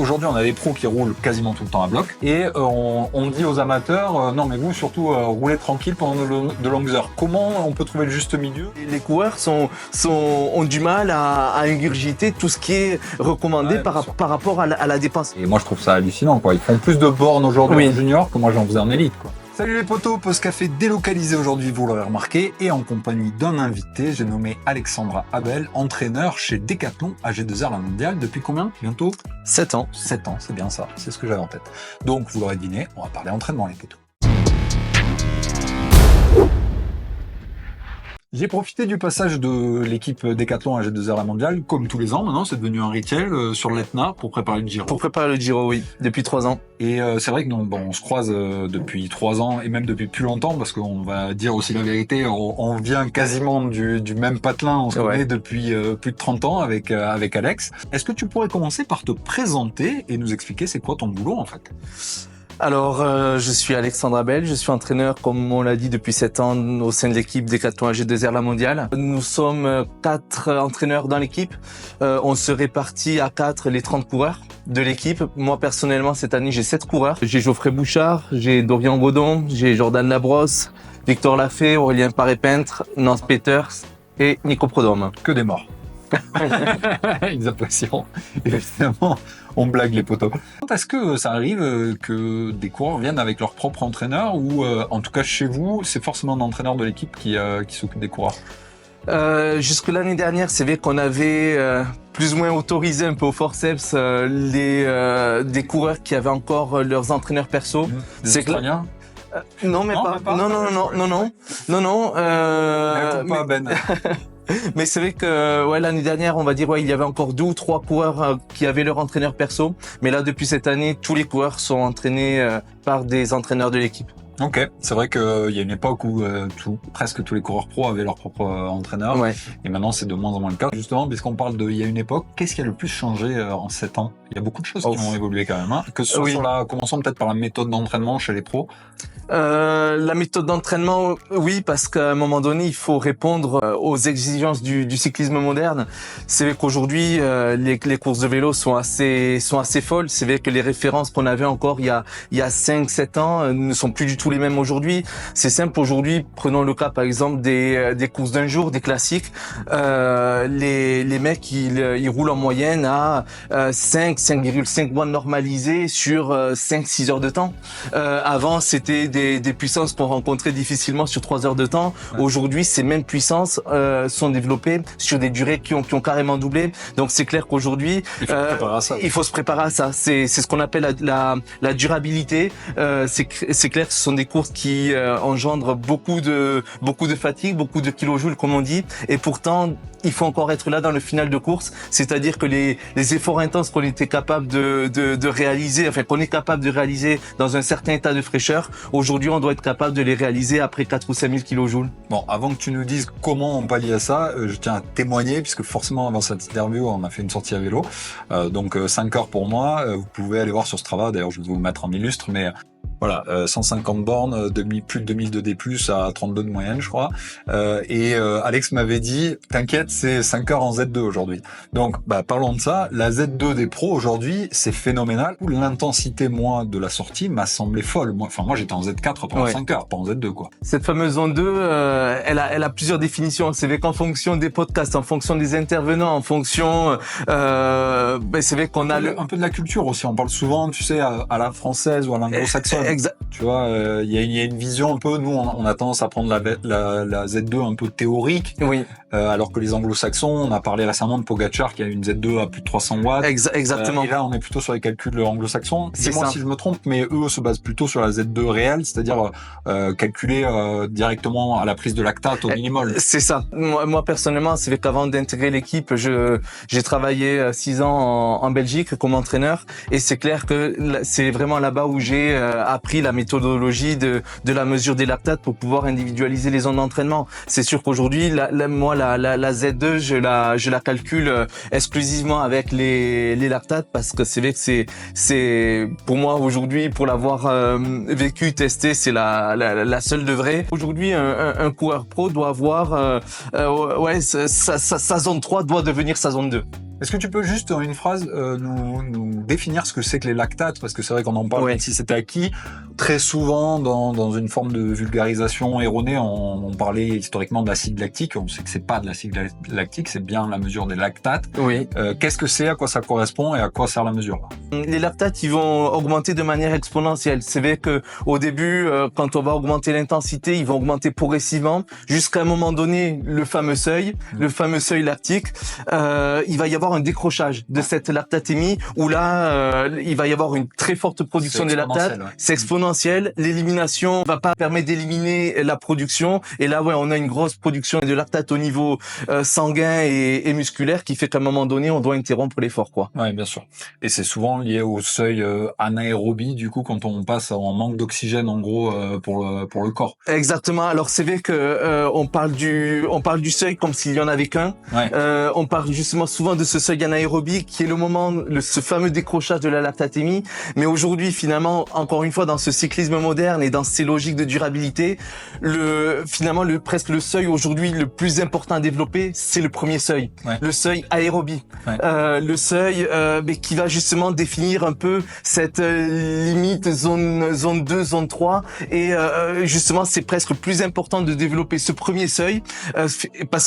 Aujourd'hui, on a des pros qui roulent quasiment tout le temps à bloc et on dit aux amateurs non mais vous surtout roulez tranquille pendant de longues heures. Comment on peut trouver le juste milieu? Les coureurs ont du mal à ingurgiter tout ce qui est recommandé par rapport à la dépense. Et moi je trouve ça hallucinant quoi. Ils font plus de bornes aujourd'hui en junior que moi j'en faisais en élite quoi. Salut les potos, Post Café délocalisé aujourd'hui, vous l'aurez remarqué, et en compagnie d'un invité, j'ai nommé Alexandra Abel, entraîneur chez Decathlon AG2R La Mondiale depuis combien? Bientôt 7 ans. 7 ans, c'est bien ça, c'est ce que j'avais en tête. Donc vous l'aurez deviné, on va parler entraînement les potos. J'ai profité du passage de l'équipe Decathlon AG2R La Mondiale, comme tous les ans maintenant, c'est devenu un rituel sur l'Etna pour préparer le Giro. Pour préparer le Giro, oui, depuis 3 ans. Et c'est vrai que on se croise depuis 3 ans et même depuis plus longtemps parce qu'on va dire aussi la vérité, on vient quasiment du même patelin, on se connaît depuis plus de 30 ans avec Alex. Est-ce que tu pourrais commencer par te présenter et nous expliquer c'est quoi ton boulot en fait? Alors, je suis Alexandre Abel, je suis entraîneur, comme on l'a dit, depuis 7 ans au sein de l'équipe Decathlon AG2R La Mondiale. Nous sommes 4 entraîneurs dans l'équipe. On se répartit à 4 les 30 coureurs de l'équipe. Moi, personnellement, cette année, j'ai 7 coureurs. J'ai Geoffrey Bouchard, j'ai Dorian Godon, j'ai Jordan Labrosse, Victor Lafay, Aurélien Paré-Peintre, Nance Peters et Nico Prodhomme. Que des morts. Ils apprécient. Évidemment, on blague les potos. Est-ce que ça arrive que des coureurs viennent avec leur propre entraîneur ou en tout cas chez vous, c'est forcément un entraîneur de l'équipe qui s'occupe des coureurs? Jusque l'année dernière, c'est vrai qu'on avait plus ou moins autorisé un peu au forceps des coureurs qui avaient encore leurs entraîneurs perso. C'est Australiens? Non, mais pas. Non. Pas Ben. Mais c'est vrai que l'année dernière, on va dire il y avait encore 2 ou 3 coureurs qui avaient leur entraîneur perso. Mais là, depuis cette année, tous les coureurs sont entraînés par des entraîneurs de l'équipe. Ok, c'est vrai qu'il y a une époque où presque tous les coureurs pro avaient leur propre entraîneur. Ouais. Et maintenant, c'est de moins en moins le cas. Justement, puisqu'on parle il y a une époque, qu'est-ce qui a le plus changé en 7 ans? Il y a beaucoup de choses qui ont évolué quand même. Hein. Que ce soit commençons peut-être par la méthode d'entraînement chez les pros. La méthode d'entraînement, oui, parce qu'à un moment donné, il faut répondre aux exigences du cyclisme moderne. C'est vrai qu'aujourd'hui, les courses de vélo sont assez folles. C'est vrai que les références qu'on avait encore il y a 5-7 ans ne sont plus du tout les mêmes aujourd'hui. C'est simple, aujourd'hui, prenons le cas par exemple des courses d'un jour, des classiques. Les mecs, ils roulent en moyenne à 5,5 mois normalisés sur 5-6 heures de temps. Avant, c'était des puissances qu'on rencontrait difficilement sur 3 heures de temps. Ouais. Aujourd'hui, ces mêmes puissances sont développées sur des durées qui ont carrément doublé. Donc c'est clair qu'aujourd'hui, il faut se préparer à ça. C'est ce qu'on appelle la durabilité. C'est clair que ce sont des courses qui engendrent beaucoup de fatigue, beaucoup de kilojoules comme on dit. Et pourtant, il faut encore être là dans le final de course. C'est-à-dire que les efforts intenses qu'on était capable de réaliser, enfin qu'on est capable de réaliser dans un certain état de fraîcheur, aujourd'hui on doit être capable de les réaliser après 4 ou 5 000 kilojoules. Bon, avant que tu nous dises comment on pallie à ça, je tiens à témoigner, puisque forcément avant cette interview, on a fait une sortie à vélo. Donc 5 heures pour moi, vous pouvez aller voir sur Strava, d'ailleurs je vais vous mettre en illustre, mais... Voilà, 150 bornes, plus de 2000 de D+, à 32 de moyenne, je crois. Et Alex m'avait dit, t'inquiète, c'est 5 heures en Z2 aujourd'hui. Donc, parlons de ça. La Z2 des pros aujourd'hui, c'est phénoménal. L'intensité, moi, de la sortie m'a semblé folle. Moi, j'étais en Z4 pendant 5 heures, pas en Z2, quoi. Cette fameuse zone 2, elle a plusieurs définitions. C'est vrai qu'en fonction des podcasts, en fonction des intervenants, en fonction, c'est vrai qu'on a un peu de la culture aussi. On parle souvent, tu sais, à la française ou à l'anglo-saxonne. Tu vois, il y a une vision un peu, nous on a tendance à prendre la Z2 un peu théorique, oui. Alors que les anglo-saxons, on a parlé récemment de Pogacar qui a une Z2 à plus de 300 watts. Exactement. Et là on est plutôt sur les calculs anglo-saxons. Dis-moi si je me trompe, mais eux se basent plutôt sur la Z2 réelle, c'est-à-dire calculer directement à la prise de lactate au minimum. C'est ça. Moi personnellement, c'est vrai qu'avant d'intégrer l'équipe, j'ai travaillé 6 ans en Belgique comme entraîneur, et c'est clair que c'est vraiment là-bas où j'ai appris la méthodologie de la mesure des lactates pour pouvoir individualiser les zones d'entraînement. C'est sûr qu'aujourd'hui, moi, la Z2, je la calcule exclusivement avec les lactates, parce que c'est vrai que c'est pour moi aujourd'hui, pour l'avoir vécu, testé, c'est la seule de vraie. Aujourd'hui, un coureur pro doit avoir sa zone 3 doit devenir sa zone 2. Est-ce que tu peux juste, en une phrase, nous définir ce que c'est que les lactates? Parce que c'est vrai qu'on en parle comme si c'était acquis. Très souvent, dans une forme de vulgarisation erronée, on parlait historiquement d'acide lactique. On sait que c'est pas de l'acide lactique, c'est bien la mesure des lactates. Oui. Qu'est-ce que c'est, à quoi ça correspond et à quoi sert la mesure? Les lactates, ils vont augmenter de manière exponentielle. C'est vrai que au début, quand on va augmenter l'intensité, ils vont augmenter progressivement jusqu'à un moment donné, le fameux seuil lactique. Il va y avoir un décrochage de cette lactatémie où là, il va y avoir une très forte production de lactates. Ouais. C'est exponentiel. L'élimination va pas permettre d'éliminer la production. Et là, ouais, on a une grosse production de lactates au niveau sanguin et musculaire qui fait qu'à un moment donné, on doit interrompre l'effort, quoi. Ouais, bien sûr. Et c'est souvent lié au seuil anaérobie, du coup, quand on passe en manque d'oxygène, en gros, pour le corps. Exactement. Alors c'est vrai que on parle du seuil comme s'il y en avait qu'un. Ouais. On parle justement souvent de ce seuil anaérobie qui est le moment, ce fameux décrochage de la lactatémie. Mais aujourd'hui, finalement, encore une fois, dans ce cyclisme moderne et dans ces logiques de durabilité, presque le seuil aujourd'hui le plus important à développer, c'est le premier seuil, le seuil aérobie. Ouais. Le seuil qui va justement définir un peu cette limite zone 2, zone 3 et justement c'est presque plus important de développer ce premier seuil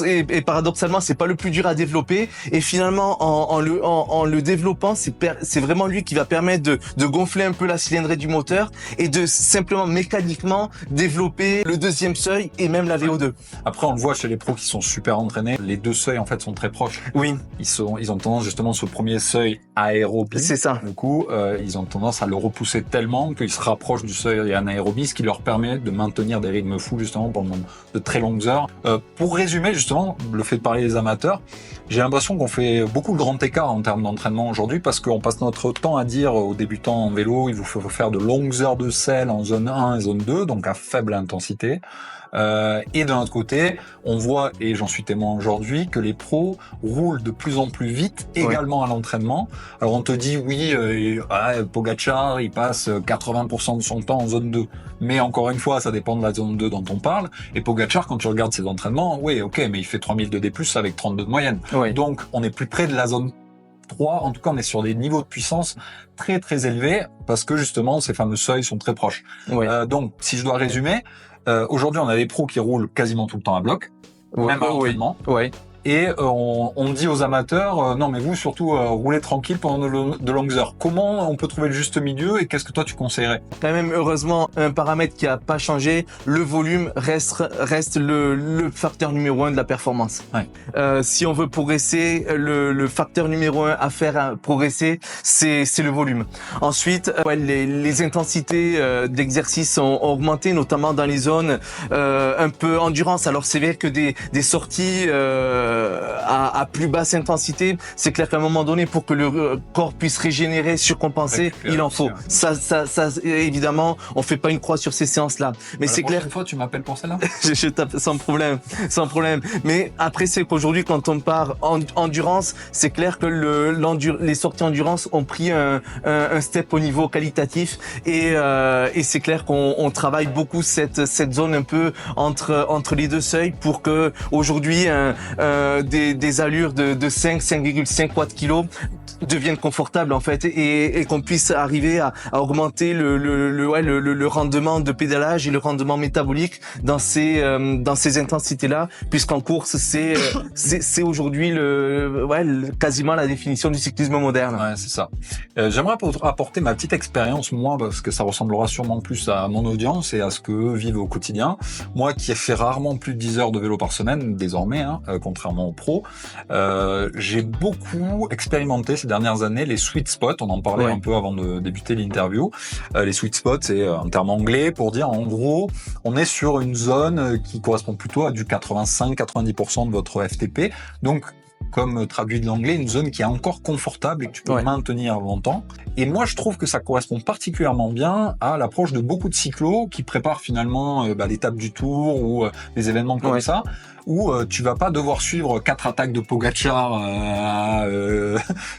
et paradoxalement c'est pas le plus dur à développer et finalement en le développant c'est vraiment lui qui va permettre de gonfler un peu la cylindrée du moteur et de simplement mécaniquement développer le deuxième seuil et même la VO2. Après on le voit chez les pros qui sont super entraînés, les deux seuils en fait sont très proches. Oui. Ils ont tendance justement ce premier seuil aérobie. C'est ça. Du coup, ils ont tendance à le repousser tellement qu'ils se rapprochent du seuil anaérobie, ce qui leur permet de maintenir des rythmes fous justement pendant de très longues heures. Pour résumer justement le fait de parler des amateurs, j'ai l'impression qu'on fait beaucoup de grands écarts en termes d'entraînement aujourd'hui parce qu'on passe notre temps à dire aux débutants en vélo, il vous faut faire de longues heures de selle en zone 1 et zone 2, donc à faible intensité. Et d'un autre côté, on voit, et j'en suis témoin aujourd'hui, que les pros roulent de plus en plus vite également à l'entraînement. Alors on te dit oui, Pogacar, il passe 80% de son temps en zone 2. Mais encore une fois, ça dépend de la zone 2 dont on parle. Et Pogacar, quand tu regardes ses entraînements, oui, ok, mais il fait 3000 de D+, avec 32 de moyenne. Oui. Donc on est plus près de la zone 3. En tout cas, on est sur des niveaux de puissance très très élevés parce que justement, ces fameux seuils sont très proches. Oui. Donc, si je dois résumer, aujourd'hui, on a des pros qui roulent quasiment tout le temps à bloc, même à l'entraînement. Oui. Et on dit aux amateurs, non mais vous surtout roulez tranquille pendant de longues heures. Comment on peut trouver le juste milieu et qu'est-ce que toi tu conseillerais? Quand même heureusement un paramètre qui a pas changé, le volume reste le facteur numéro 1 de la performance. Ouais. Si on veut progresser, le facteur numéro 1 à faire progresser, c'est le volume. Ensuite, les intensités d'exercice ont augmenté, notamment dans les zones un peu endurance. Alors c'est vrai que des sorties à plus basse intensité, c'est clair qu'à un moment donné, pour que le corps puisse régénérer, surcompenser, il en faut. Ça, évidemment, on fait pas une croix sur ces séances-là. Mais c'est clair. Une fois, tu m'appelles pour celle-là. Je tape sans problème. Mais après, c'est qu'aujourd'hui, quand on part en endurance, c'est clair que les sorties endurance ont pris un step au niveau qualitatif et c'est clair qu'on travaille beaucoup cette zone un peu entre les deux seuils pour que aujourd'hui des allures de 5,5 watts kilo deviennent confortables en fait et qu'on puisse arriver à augmenter le rendement de pédalage et le rendement métabolique dans ces intensités-là, puisqu'en course c'est aujourd'hui quasiment la définition du cyclisme moderne. Ouais, c'est ça. J'aimerais apporter ma petite expérience moi parce que ça ressemblera sûrement plus à mon audience et à ce que eux vivent au quotidien. Moi qui ai fait rarement plus de 10 heures de vélo par semaine désormais, contrairement aux pros, j'ai beaucoup expérimenté ces dernières années les sweet spots. On en parlait un peu avant de débuter l'interview. Les sweet spots, c'est un terme anglais pour dire en gros, on est sur une zone qui correspond plutôt à du 85-90% de votre FTP. Donc comme traduit de l'anglais, une zone qui est encore confortable et que tu peux maintenir longtemps. Et moi, je trouve que ça correspond particulièrement bien à l'approche de beaucoup de cyclos qui préparent finalement l'étape du Tour ou des événements comme ça, où tu vas pas devoir suivre 4 attaques de Pogacar à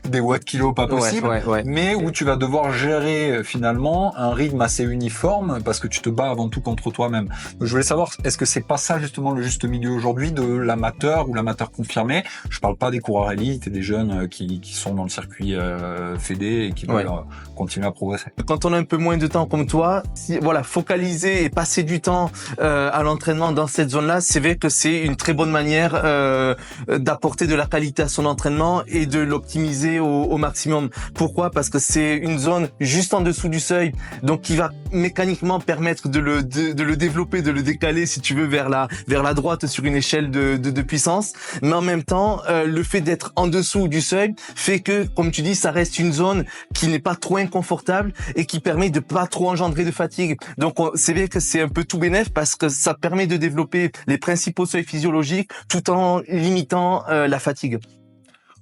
des watts kilos pas possible, mais où tu vas devoir gérer finalement un rythme assez uniforme parce que tu te bats avant tout contre toi-même. Je voulais savoir, est-ce que c'est pas ça justement le juste milieu aujourd'hui de l'amateur ou l'amateur confirmé? Je parle pas des coureurs élites et des jeunes qui sont dans le circuit fédé et qui veulent continuer à progresser. Quand on a un peu moins de temps comme toi, focaliser et passer du temps à l'entraînement dans cette zone-là, c'est vrai que c'est une très bonne manière d'apporter de la qualité à son entraînement et de l'optimiser au maximum. Pourquoi? Parce que c'est une zone juste en dessous du seuil, donc qui va mécaniquement permettre de le développer, de le décaler si tu veux vers la droite sur une échelle de puissance. Mais en même temps, le fait d'être en dessous du seuil fait que, comme tu dis, ça reste une zone qui n'est pas trop inconfortable et qui permet de pas trop engendrer de fatigue. Donc c'est vrai que c'est un peu tout bénef parce que ça permet de développer les principaux seuils physiologiques tout en limitant la fatigue.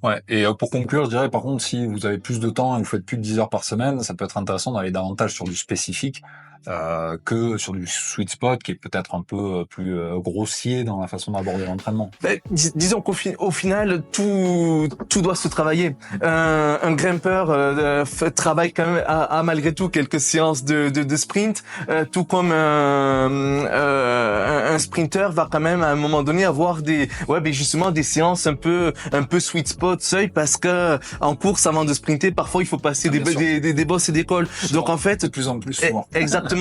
Ouais, et pour conclure, je dirais par contre, si vous avez plus de temps et vous faites plus de 10 heures par semaine, ça peut être intéressant d'aller davantage sur du spécifique que sur du sweet spot qui est peut-être un peu plus grossier dans la façon d'aborder l'entraînement. Disons qu'au final, tout doit se travailler. Un grimpeur travaille quand même à malgré tout quelques séances de sprint, tout comme un sprinter va quand même à un moment donné avoir justement des séances un peu sweet spot seuil parce que en course avant de sprinter, parfois il faut passer des bosses et des cols. Donc en fait, de plus en plus souvent. Exactement.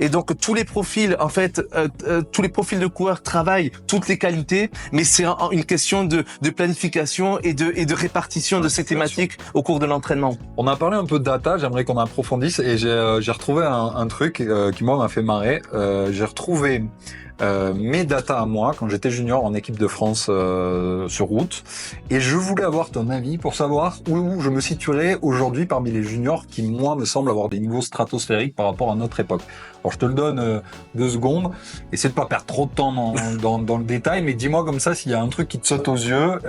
Et donc tous les profils de coureurs travaillent toutes les qualités, mais c'est une question de planification et de répartition de ces thématiques au cours de l'entraînement. On a parlé un peu de data, j'aimerais qu'on approfondisse et j'ai retrouvé un truc qui moi m'a fait marrer. J'ai retrouvé mes data à moi quand j'étais junior en équipe de France sur route et je voulais avoir ton avis pour savoir où je me situerais aujourd'hui parmi les juniors qui moi me semblent avoir des niveaux stratosphériques par rapport à notre époque. Alors je te le donne 2 secondes, essaie de pas perdre trop de temps dans le détail, mais dis-moi comme ça s'il y a un truc qui te saute aux yeux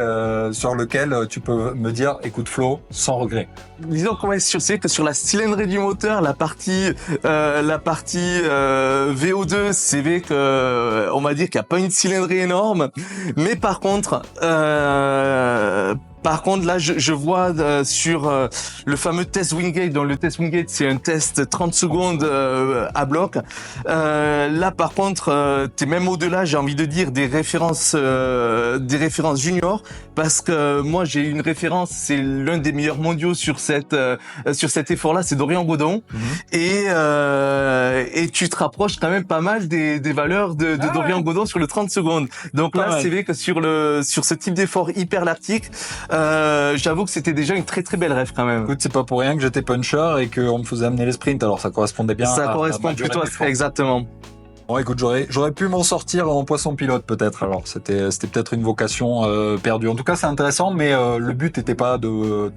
sur lequel tu peux me dire écoute Flo sans regret. Disons qu'on est sûr, c'est que sur la cylindrée du moteur, la partie VO2, c'est vrai que on va dire qu'il n'y a pas une cylindrée énorme, mais par contre là, je vois sur le fameux test Wingate. Donc le test Wingate, c'est un test 30 secondes à bloc. Là, par contre, t'es même au-delà. J'ai envie de dire des références juniors, parce que moi j'ai une référence. C'est l'un des meilleurs mondiaux sur cet effort-là. C'est Dorian Godon. Et tu te rapproches quand même pas mal des valeurs de Dorian Godon sur le 30 secondes. Donc là, c'est vrai que sur ce type d'effort hyper lactique. J'avoue que c'était déjà une très très belle rêve quand même. Écoute, c'est pas pour rien que j'étais puncher et qu'on me faisait amener les sprints, alors ça correspondait bien. Ça correspond plutôt à exactement. Bon, écoute, j'aurais pu m'en sortir en poisson pilote peut-être. Alors c'était peut-être une vocation perdue. En tout cas, c'est intéressant, mais le but n'était pas de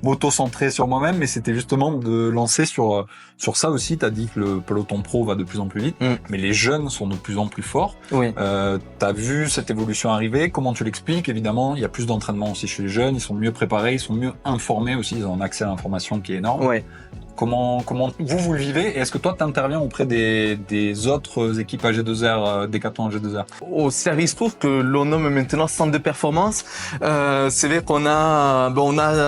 m'auto-centrer sur moi-même, mais c'était justement de lancer sur ça aussi. T'as dit que le peloton pro va de plus en plus vite, mais les jeunes sont de plus en plus forts. Oui. T'as vu cette évolution arriver. Comment tu l'expliques? Évidemment, il y a plus d'entraînement aussi chez les jeunes. Ils sont mieux préparés, ils sont mieux informés aussi. Ils ont un accès à l'information qui est énorme. Ouais. Comment vous le vivez et est-ce que toi t'interviens auprès des autres équipes AG2R, Decathlon AG2R? Au service court que l'on nomme maintenant centre de performance, c'est vrai qu'on a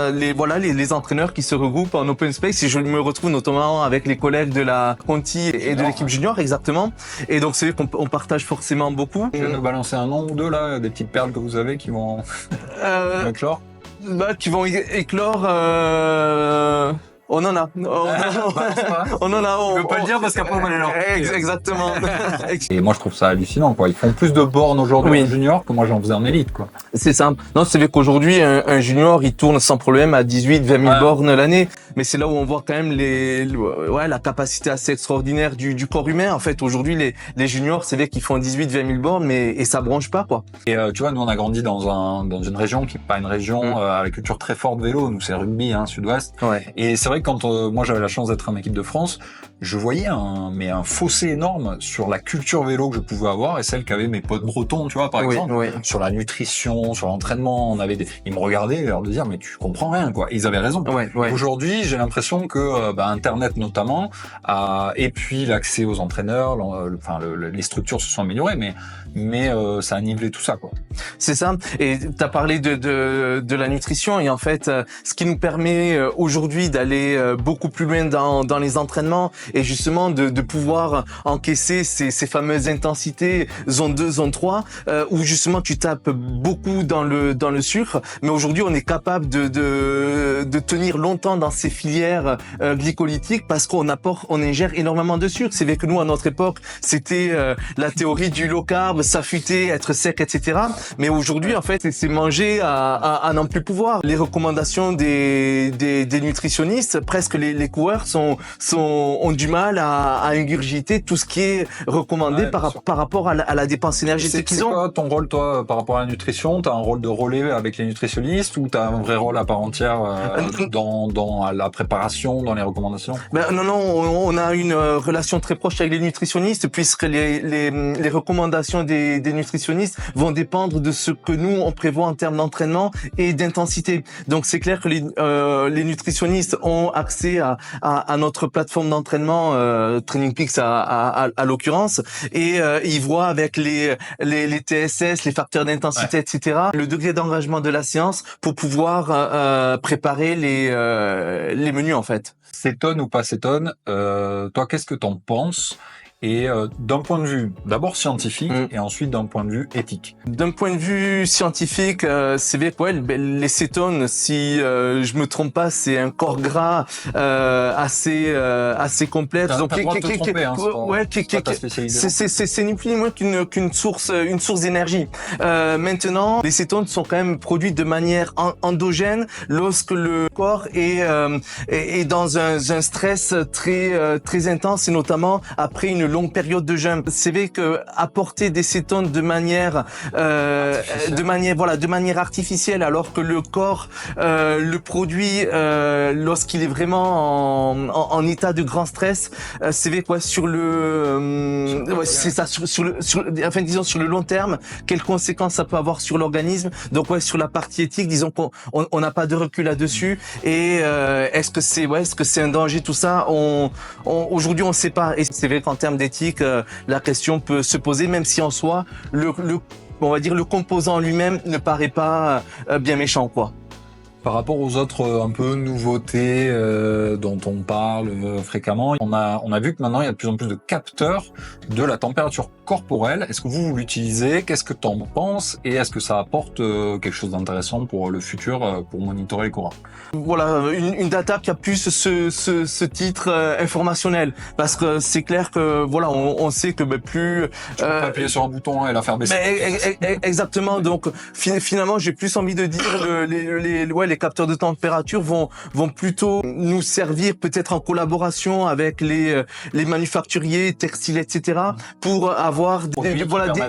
les entraîneurs qui se regroupent en open space et je me retrouve notamment avec les collègues de la Conti et de l'équipe junior exactement. Et donc c'est vrai qu'on partage forcément beaucoup. Je vais nous balancer un nom ou deux là, des petites perles que vous avez qui vont éclore. Qui vont éclore. On en a. On en a. Je veux pas le dire parce qu'après on va les leur. Exactement. Et moi je trouve ça hallucinant quoi. Ils font plus de bornes aujourd'hui en junior que moi j'en faisais en élite quoi. C'est simple. Non, c'est vrai qu'aujourd'hui un junior il tourne sans problème à 18-20 000 bornes l'année. Mais c'est là où on voit quand même la capacité assez extraordinaire du corps humain. En fait, aujourd'hui les juniors, c'est vrai qu'ils font 18-20 000 bornes, et ça bronche pas quoi. Et tu vois, nous on a grandi dans une région qui est pas une région à la culture très forte vélo. Nous c'est rugby, sud-ouest. Ouais. Et c'est vrai que quand moi j'avais la chance d'être en équipe de France, je voyais un fossé énorme sur la culture vélo que je pouvais avoir et celle qu'avaient mes potes bretons, tu vois, par exemple, sur la nutrition, sur l'entraînement. Ils me regardaient, l'air de dire mais tu comprends rien quoi. Et ils avaient raison. Ouais. Aujourd'hui, aujourd'hui, j'ai l'impression que Internet notamment, et puis l'accès aux entraîneurs, les structures se sont améliorées, mais ça a nivelé tout ça, quoi. C'est ça. Et tu as parlé de la nutrition, et en fait, ce qui nous permet aujourd'hui d'aller beaucoup plus loin dans les entraînements, et justement de pouvoir encaisser ces fameuses intensités zone 2, zone 3, où justement tu tapes beaucoup dans le sucre, mais aujourd'hui on est capable de tenir longtemps dans ces filières glycolytiques parce qu'on ingère énormément de sucre. C'est vrai que nous, à notre époque, c'était la théorie du low carb, s'affûter, être sec, etc. Mais aujourd'hui, en fait, c'est manger à n'en plus pouvoir. Les recommandations des nutritionnistes, presque les coureurs ont du mal à ingurgiter tout ce qui est recommandé par rapport à la dépense énergétique qu'ils ont. C'est quoi ton rôle, toi, par rapport à la nutrition? T'as un rôle de relais avec les nutritionnistes ou t'as un vrai rôle à part entière dans la préparation, dans les recommandations? Non, on a une relation très proche avec les nutritionnistes, puisque les recommandations des nutritionnistes vont dépendre de ce que nous on prévoit en termes d'entraînement et d'intensité. Donc c'est clair que les nutritionnistes ont accès à notre plateforme d'entraînement, Training Peaks à l'occurrence, et ils voient avec les TSS, les facteurs d'intensité, etc., le degré d'engagement de la séance pour pouvoir préparer les menus, en fait. Cétone ou pas cétone, toi, qu'est-ce que t'en penses? Et d'un point de vue d'abord scientifique et ensuite d'un point de vue éthique. D'un point de vue scientifique, c'est vrai que les cétones, si je me trompe pas, c'est un corps gras assez complexe. Donc c'est ni plus ni moins qu'une source d'énergie. Maintenant, les cétones sont quand même produits de manière endogène lorsque le corps est dans un stress très intense, et notamment après une longue période de jeûne. C'est vrai que apporter des cétones de manière artificielle, alors que le corps le produit lorsqu'il est vraiment en état de grand stress, c'est vrai quoi sur le long terme, quelles conséquences ça peut avoir sur l'organisme. Donc sur la partie éthique, disons qu'on n'a pas de recul là-dessus, et est-ce que c'est un danger tout ça? Aujourd'hui on sait pas, et c'est vrai qu'en termes d'éthique, la question peut se poser, même si en soi on va dire le composant lui-même ne paraît pas bien méchant, quoi. Par rapport aux autres un peu nouveautés dont on parle fréquemment, on a vu que maintenant il y a de plus en plus de capteurs de la température corporelle. Est-ce que vous l'utilisez? Qu'est-ce que tu en penses? Et est-ce que ça apporte quelque chose d'intéressant pour le futur, pour monitorer les coureurs? Voilà, une data qui a plus ce titre informationnel, parce que c'est clair que voilà, on sait que plus tu peux pas appuyer sur un bouton et la faire baisser. Exactement. Donc finalement, j'ai plus envie de dire les capteurs de température vont plutôt nous servir peut-être en collaboration avec les manufacturiers textiles, etc., pour avoir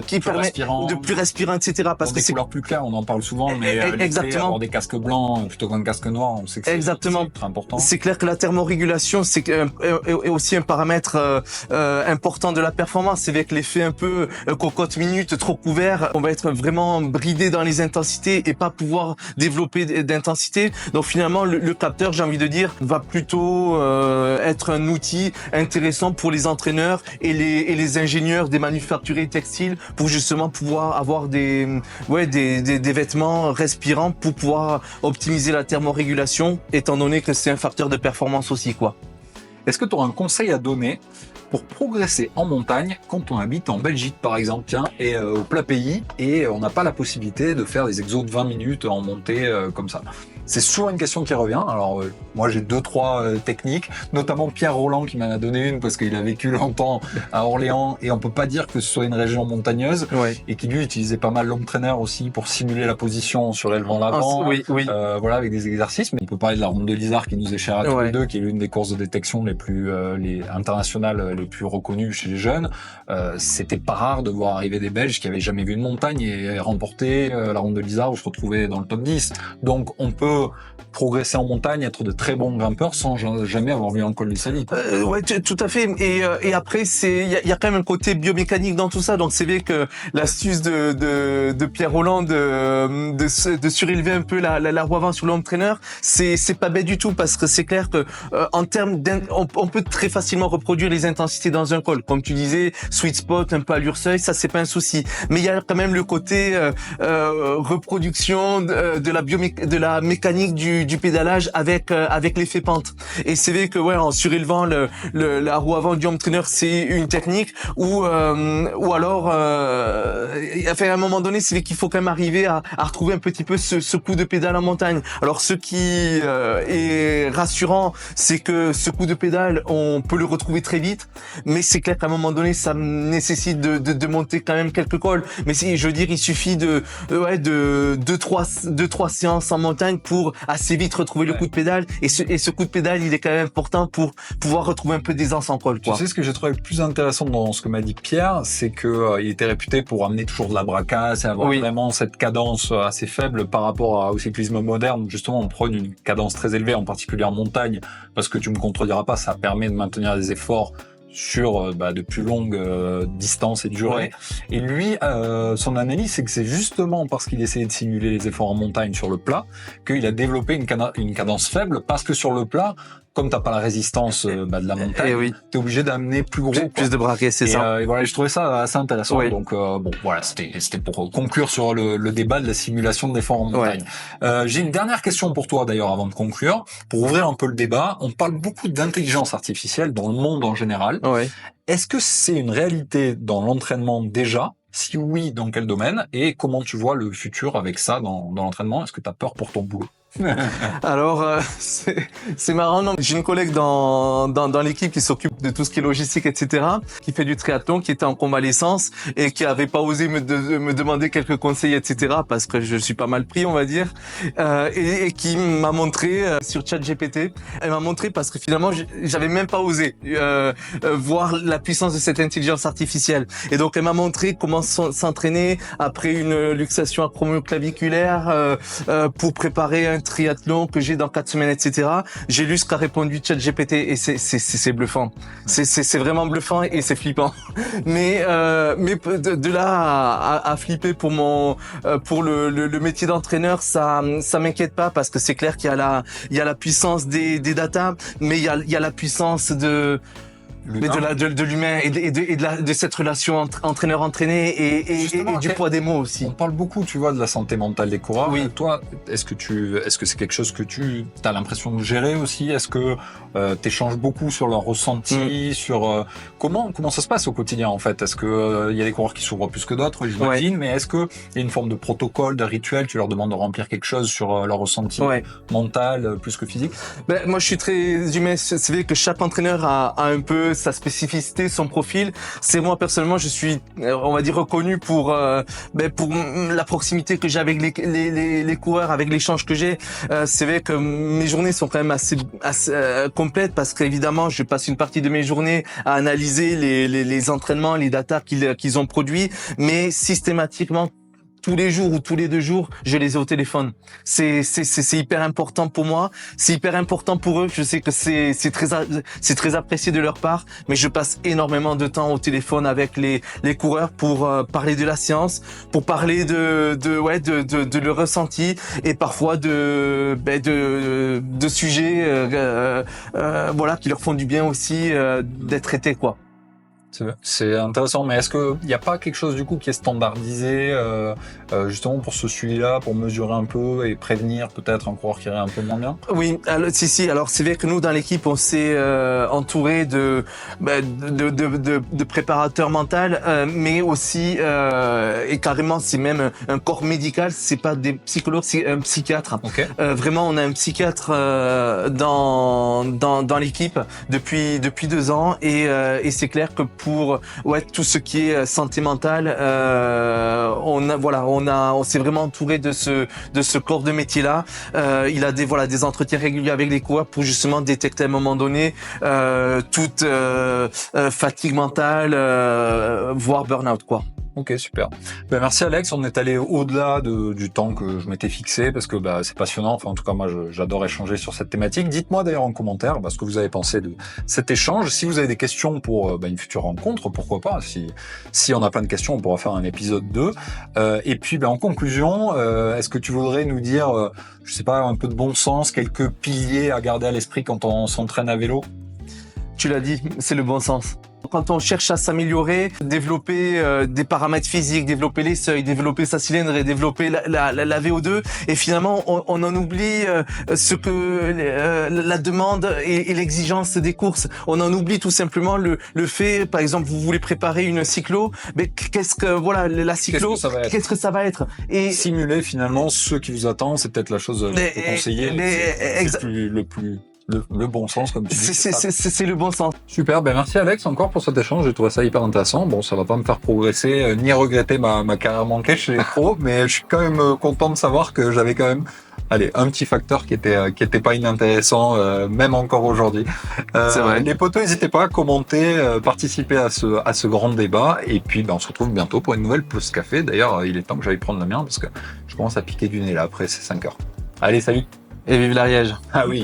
qui permettent de plus respirant, etc. Parce que c'est des couleurs plus claires, on en parle souvent, mais exactement, avoir des casques blancs plutôt qu'un casque noir, on sait que c'est très important. C'est clair que la thermorégulation est aussi un paramètre important de la performance. C'est avec l'effet un peu cocotte minute trop couvert, on va être vraiment bridé dans les intensités et pas pouvoir développer d'intensité. Donc finalement le capteur, j'ai envie de dire, va plutôt être un outil intéressant pour les entraîneurs et les ingénieurs des manufacturiers textiles, pour justement pouvoir avoir des vêtements respirants pour pouvoir optimiser la thermorégulation, étant donné que c'est un facteur de performance aussi, quoi. Est-ce que tu auras un conseil à donner pour progresser en montagne quand on habite en Belgique, par exemple, et au plat pays, et on n'a pas la possibilité de faire des exos de 20 minutes en montée comme ça? C'est souvent une question qui revient. Alors moi j'ai 2-3 techniques, notamment Pierre Roland qui m'en a donné une parce qu'il a vécu longtemps à Orléans et on peut pas dire que ce soit une région montagneuse, et qui lui utilisait pas mal l'home trainer aussi pour simuler la position sur l'élevant l'avant, voilà, avec des exercices. Mais on peut parler de la ronde de l'Isard qui nous est chère à tous les deux, qui est l'une des courses de détection les plus internationales les plus reconnues chez les jeunes. C'était pas rare de voir arriver des Belges qui avaient jamais vu une montagne et remporter la ronde de l'Isard où se retrouver dans le top 10. Donc on peut peut progresser en montagne, être de très bons grimpeurs sans jamais avoir vu un col du Sali. Ouais, tout à fait. Et après, il y a quand même un côté biomécanique dans tout ça. Donc c'est vrai que l'astuce de Pierre Rolland de surélever un peu la roue avant sur l'entraîneur, c'est pas bête du tout parce que c'est clair que en termes on peut très facilement reproduire les intensités dans un col. Comme tu disais, sweet spot, un peu allure seuil, ça c'est pas un souci. Mais il y a quand même le côté reproduction de la mécanique du pédalage avec l'effet pente. Et c'est vrai que ouais, en surélevant la roue avant du home trainer, c'est une technique ou alors enfin à un moment donné, c'est vrai qu'il faut quand même arriver à retrouver un petit peu ce coup de pédale en montagne. Alors ce qui est rassurant, c'est que ce coup de pédale, on peut le retrouver très vite, mais c'est clair qu'à un moment donné, ça nécessite de monter quand même quelques cols. Mais si je veux dire, il suffit de trois séances en montagne pour assez vite retrouver le coup de pédale. Et ce coup de pédale, il est quand même important pour pouvoir retrouver un peu d'aisance en col, quoi. Tu sais, ce que j'ai trouvé le plus intéressant dans ce que m'a dit Pierre, c'est que il était réputé pour amener toujours de la bracasse et avoir vraiment cette cadence assez faible par rapport au cyclisme moderne. Justement, on prône une cadence très élevée, en particulier en montagne, parce que tu me contrediras pas, ça permet de maintenir des efforts sur de plus longues distances et durées. Ouais. Et lui, son analyse, c'est que c'est justement parce qu'il essayait de simuler les efforts en montagne sur le plat qu'il a développé une cadence faible, parce que sur le plat, comme t'as pas la résistance de la montagne, t'es obligé d'amener plus gros, plus de braquet, c'est ça. Et voilà, je trouvais ça assez intéressant. Oui. Donc bon, voilà, c'était pour conclure sur le débat de la simulation de l'effort en montagne. J'ai une dernière question pour toi d'ailleurs avant de conclure, pour ouvrir un peu le débat. On parle beaucoup d'intelligence artificielle dans le monde en général. Est-ce que c'est une réalité dans l'entraînement déjà? Si oui, dans quel domaine? Et comment tu vois le futur avec ça dans l'entraînement? Est-ce que t'as peur pour ton boulot? Alors c'est marrant, non, j'ai une collègue dans l'équipe qui s'occupe de tout ce qui est logistique, etc., qui fait du triathlon, qui était en convalescence et qui avait pas osé me demander quelques conseils, etc., parce que je suis pas mal pris, on va dire, et qui m'a montré sur ChatGPT. Elle m'a montré parce que finalement j'avais même pas osé voir la puissance de cette intelligence artificielle. Et donc elle m'a montré comment s'entraîner après une luxation acromio-claviculaire pour préparer un triathlon que j'ai dans 4 semaines, etc. J'ai lu ce qu'a répondu ChatGPT et c'est bluffant. C'est vraiment bluffant et c'est flippant. Mais de là à flipper pour le métier d'entraîneur, ça m'inquiète pas parce que c'est clair qu'il y a la puissance des data, mais il y a la puissance de l'humain et de cette relation entraîneur-entraîné et du poids des mots aussi. On parle beaucoup, tu vois, de la santé mentale des coureurs. Oui. Toi, est-ce que c'est quelque chose que tu as l'impression de gérer aussi? Est-ce que t'échanges beaucoup sur leur ressenti, sur comment ça se passe au quotidien en fait? Est-ce que il y a des coureurs qui s'ouvrent plus que d'autres, j'imagine, mais est-ce que il y a une forme de protocole, de rituel? Tu leur demandes de remplir quelque chose sur leur ressenti mental plus que physique? Moi, je suis très humain. C'est vrai que chaque entraîneur a un peu sa spécificité, son profil. C'est moi personnellement, je suis, on va dire, reconnu pour la proximité que j'ai avec les coureurs, avec l'échange que j'ai. C'est vrai que mes journées sont quand même assez complètes parce qu'évidemment, je passe une partie de mes journées à analyser les entraînements, les datas qu'ils ont produits, mais systématiquement, tous les jours ou tous les 2 jours, je les ai au téléphone. C'est hyper important pour moi. C'est hyper important pour eux. Je sais que c'est très apprécié de leur part, mais je passe énormément de temps au téléphone avec les coureurs pour parler de la séance, pour parler de leur ressenti et parfois de sujets qui leur font du bien aussi d'être traités, quoi. C'est intéressant, mais est-ce que il n'y a pas quelque chose du coup qui est standardisé justement pour ce suivi-là, pour mesurer un peu et prévenir peut-être un coureur qui irait un peu moins bien? Oui, alors, si. Alors c'est vrai que nous dans l'équipe on s'est entouré de préparateurs mentaux, mais aussi et carrément c'est même un corps médical. C'est pas des psychologues, c'est un psychiatre. Okay. Vraiment, on a un psychiatre dans l'équipe depuis 2 ans et c'est clair que pour tout ce qui est santé mentale, on s'est vraiment entouré de ce corps de métier là. Il a des entretiens réguliers avec les coureurs pour justement détecter à un moment donné toute fatigue mentale, voire burn-out, quoi. Ok, super. Ben, merci Alex, on est allé au-delà du temps que je m'étais fixé parce que c'est passionnant. Enfin, en tout cas, moi, j'adore échanger sur cette thématique. Dites-moi d'ailleurs en commentaire ce que vous avez pensé de cet échange. Si vous avez des questions pour une future rencontre, pourquoi pas. Si on a plein de questions, on pourra faire un épisode 2. Et puis, en conclusion, est-ce que tu voudrais nous dire, je sais pas, un peu de bon sens, quelques piliers à garder à l'esprit quand on s'entraîne à vélo? Tu l'as dit, c'est le bon sens. Quand on cherche à s'améliorer, développer des paramètres physiques, développer les seuils, développer sa cylindrée, développer la VO2, et finalement on en oublie ce que la demande et l'exigence des courses. On en oublie tout simplement le fait, par exemple, vous voulez préparer une cyclo, mais qu'est-ce que la cyclo, qu'est-ce que ça va être et simuler finalement ce qui vous attend, c'est peut-être la chose la plus conseillée. C'est le bon sens, comme tu dis. C'est le bon sens. Super, merci Alex encore pour cet échange, j'ai trouvé ça hyper intéressant. Bon, ça va pas me faire progresser, ni regretter ma carrière manquée chez les pros, mais je suis quand même content de savoir que j'avais quand même un petit facteur qui était pas inintéressant, même encore aujourd'hui. C'est vrai. Les potos, n'hésitez pas à commenter, participer à ce grand débat, et puis on se retrouve bientôt pour une nouvelle pause café. D'ailleurs, il est temps que j'aille prendre la mienne parce que je commence à piquer du nez là après ces 5 heures. Allez, salut! Et vive l'Ariège. Ah oui.